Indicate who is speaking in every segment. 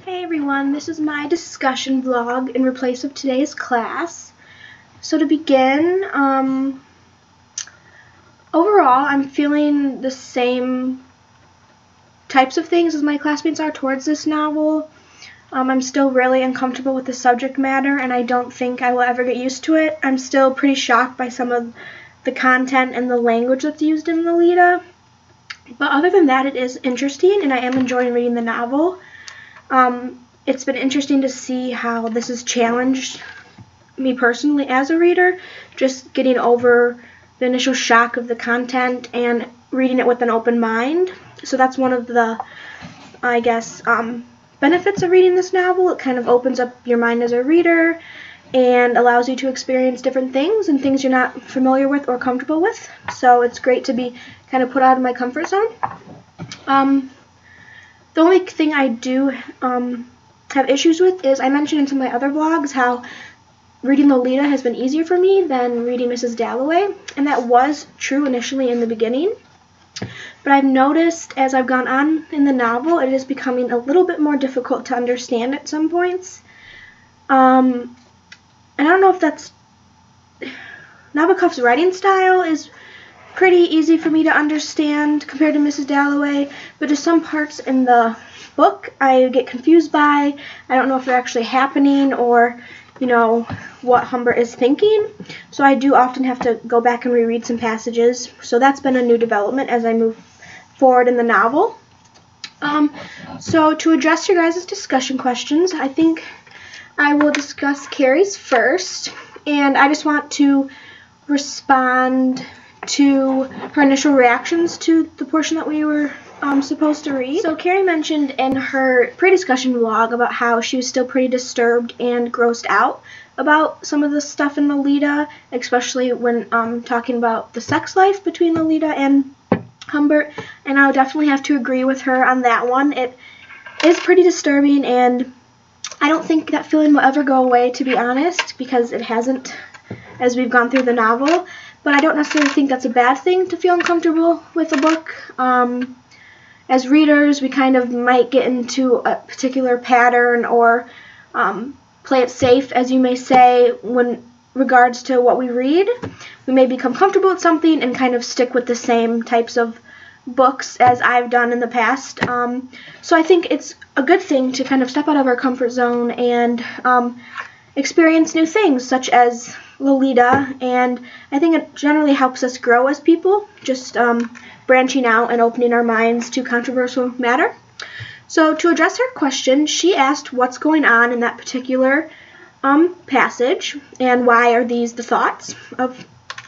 Speaker 1: Hey everyone, this is my discussion vlog in replace of today's class. So to begin, overall I'm feeling the same types of things as my classmates are towards this novel. I'm still really uncomfortable with the subject matter and I don't think I will ever get used to it. I'm still pretty shocked by some of the content and the language that's used in Lolita. But other than that, it is interesting and I am enjoying reading the novel. It's been interesting to see how this has challenged me personally as a reader, just getting over the initial shock of the content and reading it with an open mind. So that's one of the, I guess, benefits of reading this novel. It kind of opens up your mind as a reader and allows you to experience different things and things you're not familiar with or comfortable with. So it's great to be kind of put out of my comfort zone. The only thing I do have issues with is I mentioned in some of my other vlogs how reading Lolita has been easier for me than reading Mrs. Dalloway, and that was true initially in the beginning. But I've noticed as I've gone on in the novel, it is becoming a little bit more difficult to understand at some points. And I don't know if that's... Nabokov's writing style is pretty easy for me to understand compared to Mrs. Dalloway, but just some parts in the book I get confused by. I don't know if they're actually happening or, you know, what Humbert is thinking. So I do often have to go back and reread some passages. So that's been a new development as I move forward in the novel. So to address your guys' discussion questions, I think I will discuss Carrie's first. And I just want to respond to her initial reactions to the portion that we were supposed to read. So Carrie mentioned in her pre-discussion vlog about how she was still pretty disturbed and grossed out about some of the stuff in Lolita, especially when talking about the sex life between Lolita and Humbert, and I'll definitely have to agree with her on that one. It is pretty disturbing, and I don't think that feeling will ever go away, to be honest, because it hasn't as we've gone through the novel. But I don't necessarily think that's a bad thing to feel uncomfortable with a book. As readers, we kind of might get into a particular pattern or play it safe, as you may say, when regards to what we read. We may become comfortable with something and kind of stick with the same types of books as I've done in the past. So I think it's a good thing to kind of step out of our comfort zone and experience new things, such as Lolita, and I think it generally helps us grow as people, just branching out and opening our minds to controversial matter. So to address her question, she asked what's going on in that particular passage, and why are these the thoughts of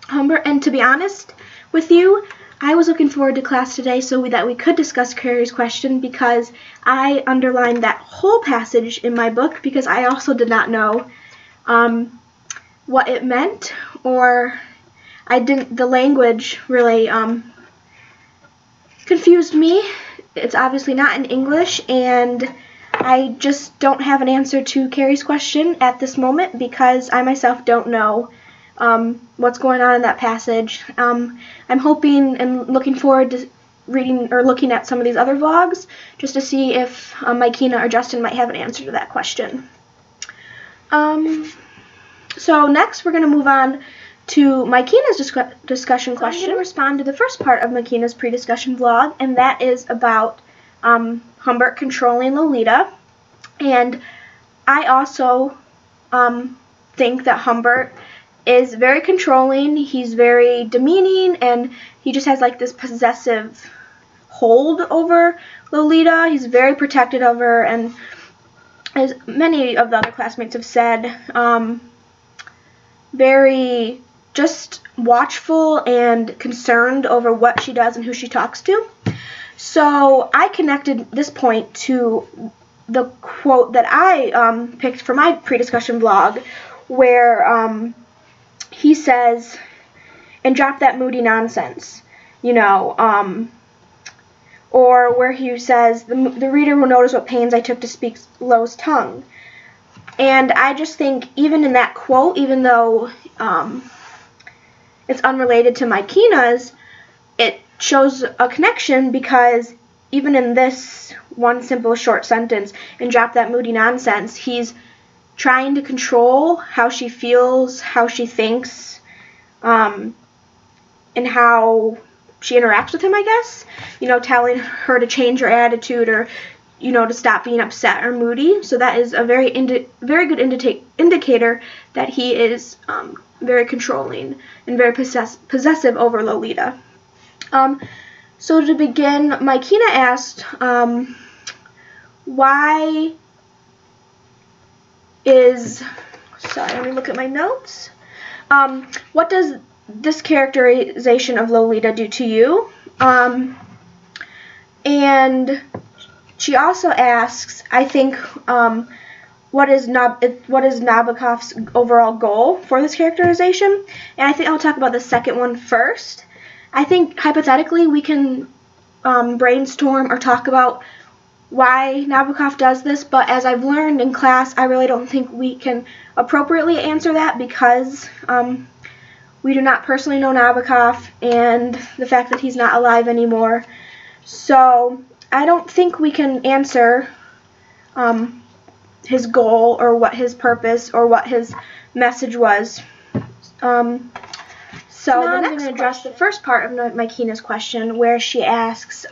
Speaker 1: Humbert. And to be honest with you, I was looking forward to class today so that we could discuss Carrie's question, because I underlined that whole passage in my book because I also did not know what it meant, or the language really confused me. It's obviously not in English, and I just don't have an answer to Carrie's question at this moment because I myself don't know what's going on in that passage. I'm hoping and looking forward to reading or looking at some of these other vlogs just to see if Mykina or Justin might have an answer to that question. So next we're going to move on to Mykina's discussion question. I'm going to respond to the first part of Mykina's pre-discussion vlog, and that is about Humbert controlling Lolita. And I also think that Humbert is very controlling. He's very demeaning, and he just has like this possessive hold over Lolita. He's very protective of her, and as many of the other classmates have said, very just watchful and concerned over what she does and who she talks to. So I connected this point to the quote that I picked for my pre-discussion vlog, where he says, "And drop that moody nonsense," you know, or where he says, the reader will notice what pains I took to speak Lo's tongue. And I just think even in that quote, even though it's unrelated to Mykina's, it shows a connection because even in this one simple short sentence, and drop that moody nonsense, he's trying to control how she feels, how she thinks, and how she interacts with him, I guess. You know, telling her to change her attitude, or, you know, to stop being upset or moody. So that is a very good indicator that he is very controlling and very possessive over Lolita. So to begin, Mykina asked, why is, sorry, let me look at my notes. What does this characterization of Lolita do to you? And she also asks, I think, what is Nabokov's overall goal for this characterization? And I think I'll talk about the second one first. I think hypothetically we can brainstorm or talk about why Nabokov does this, but as I've learned in class, I really don't think we can appropriately answer that, because we do not personally know Nabokov, and the fact that he's not alive anymore. So I don't think we can answer his goal, or what his purpose, or what his message was. So now I'm going to address the first part of Mykina's question, where she asks,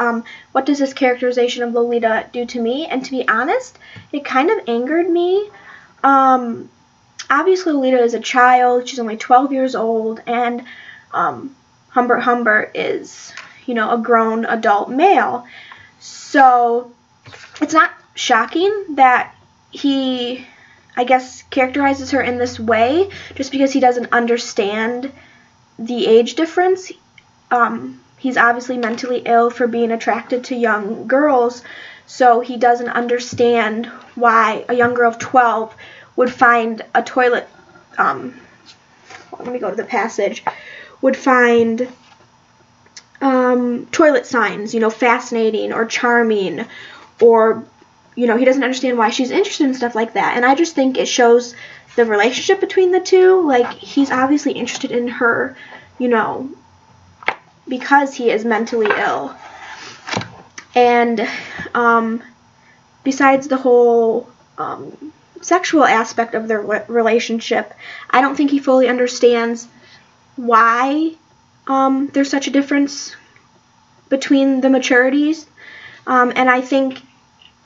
Speaker 1: what does this characterization of Lolita do to me? And to be honest, it kind of angered me. Obviously, Lolita is a child. She's only 12 years old, and Humbert is, you know, a grown adult male. So it's not shocking that he, I guess, characterizes her in this way, just because he doesn't understand the age difference. He's obviously mentally ill for being attracted to young girls, so he doesn't understand why a young girl of 12 would find a toilet, let me go to the passage, would find toilet signs, you know, fascinating or charming, or, you know, he doesn't understand why she's interested in stuff like that. And I just think it shows the relationship between the two. Like, he's obviously interested in her, you know, because he is mentally ill. And besides the whole sexual aspect of their relationship, I don't think he fully understands why there's such a difference between the maturities. And I think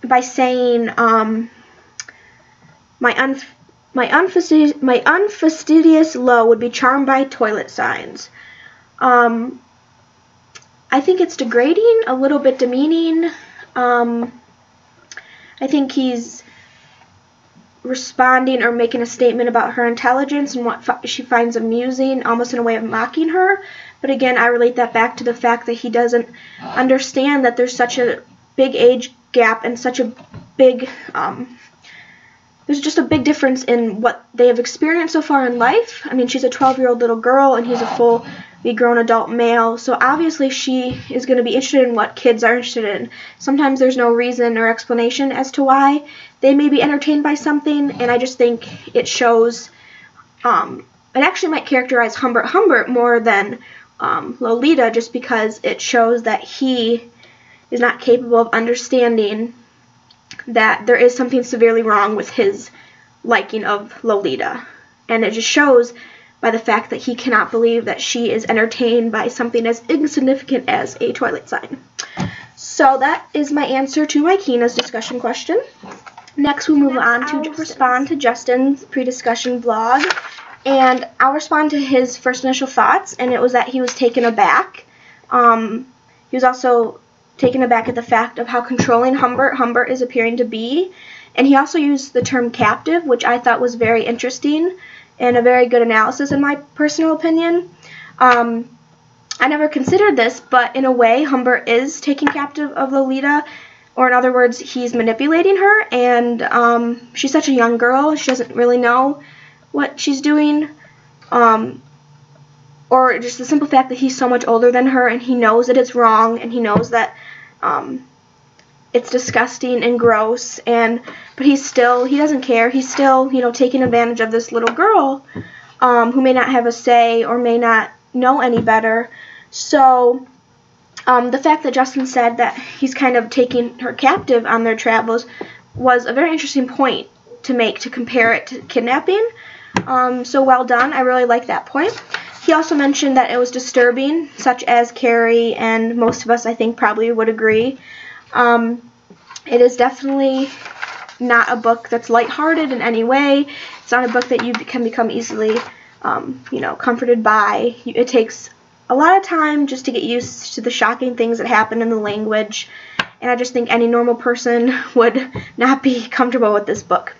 Speaker 1: by saying my unfastidious low would be charmed by toilet signs, I think it's degrading, a little bit demeaning. I think he's responding or making a statement about her intelligence and what she finds amusing, almost in a way of mocking her. But again, I relate that back to the fact that he doesn't understand that there's such a big age gap and such a big, there's just a big difference in what they have experienced so far in life. I mean, she's a 12-year-old little girl, and he's a fully grown adult male, so obviously she is going to be interested in what kids are interested in. Sometimes there's no reason or explanation as to why they may be entertained by something, and I just think it shows, it actually might characterize Humbert more than Lolita, just because it shows that he is not capable of understanding that there is something severely wrong with his liking of Lolita. And it just shows by the fact that he cannot believe that she is entertained by something as insignificant as a toilet sign. So that is my answer to Mykina's discussion question. Next, we'll move on to respond to Justin's pre-discussion vlog. And I'll respond to his first initial thoughts, and it was that he was taken aback. He was also taken aback at the fact of how controlling Humbert is appearing to be. And he also used the term captive, which I thought was very interesting and a very good analysis in my personal opinion. I never considered this, but in a way, Humbert is taking captive of Lolita, or in other words, he's manipulating her, and she's such a young girl, she doesn't really know what she's doing, or just the simple fact that he's so much older than her, and he knows that it's wrong, and he knows that it's disgusting and gross, but he doesn't care. He's still, you know, taking advantage of this little girl who may not have a say or may not know any better. So The fact that Justin said that he's kind of taking her captive on their travels was a very interesting point to make, to compare it to kidnapping. So well done. I really like that point. He also mentioned that it was disturbing, such as Carrie and most of us, I think, probably would agree. It is definitely not a book that's lighthearted in any way. It's not a book that you can become easily, comforted by. It takes a lot of time just to get used to the shocking things that happen in the language, and I just think any normal person would not be comfortable with this book.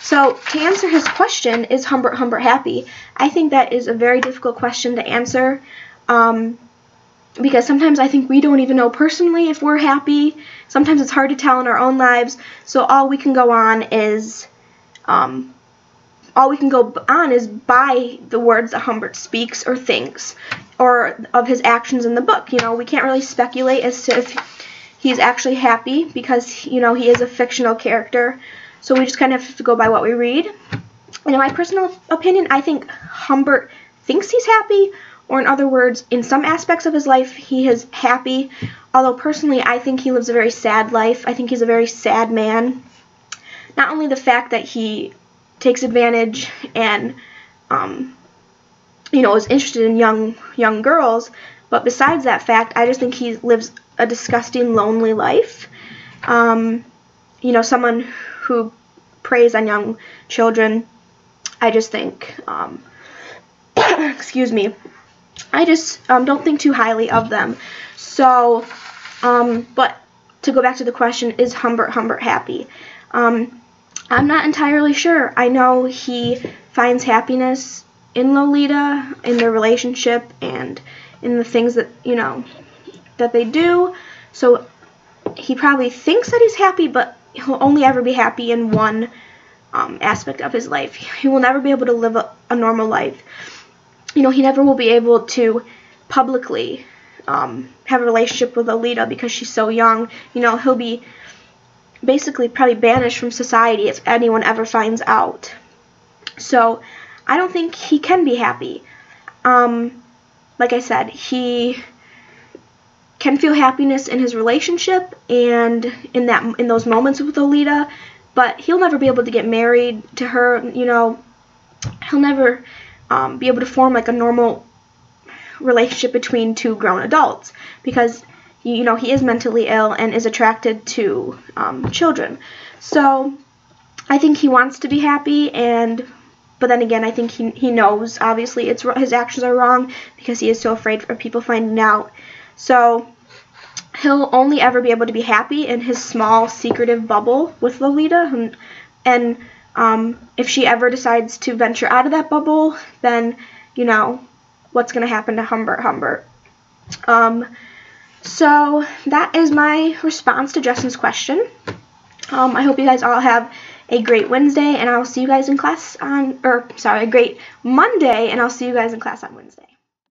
Speaker 1: So to answer his question, is Humbert Humbert happy? I think that is a very difficult question to answer, because sometimes I think we don't even know personally if we're happy. Sometimes it's hard to tell in our own lives, so all we can go on is by the words that Humbert speaks or thinks, or of his actions in the book. We can't really speculate as to if he's actually happy, because he is a fictional character, so we just kind of have to go by what we read. And in my personal opinion, I think Humbert thinks he's happy, or in other words, in some aspects of his life, he is happy, although personally I think he lives a very sad life. I think he's a very sad man. Not only the fact that he takes advantage and is interested in young girls, but besides that fact, I just think he lives a disgusting, lonely life. Someone who preys on young children, I just think, excuse me, I just don't think too highly of them. So, but to go back to the question, is Humbert Humbert happy? I'm not entirely sure. I know he finds happiness in Lolita, in their relationship, and in the things that, that they do. So he probably thinks that he's happy, but he'll only ever be happy in one aspect of his life. He will never be able to live a normal life. He never will be able to publicly have a relationship with Lolita because she's so young. He'll be basically probably banished from society if anyone ever finds out. So I don't think he can be happy. Like I said, he can feel happiness in his relationship and in those moments with Lolita, but he'll never be able to get married to her. He'll never be able to form like a normal relationship between two grown adults, because he is mentally ill and is attracted to children. So I think he wants to be happy, but then again, I think he knows, obviously, his actions are wrong because he is so afraid of people finding out. So he'll only ever be able to be happy in his small, secretive bubble with Lolita. And if she ever decides to venture out of that bubble, then, what's going to happen to Humbert Humbert? So that is my response to Justin's question. I hope you guys all have a great Wednesday, and I'll see you guys in class a great Monday, and I'll see you guys in class on Wednesday.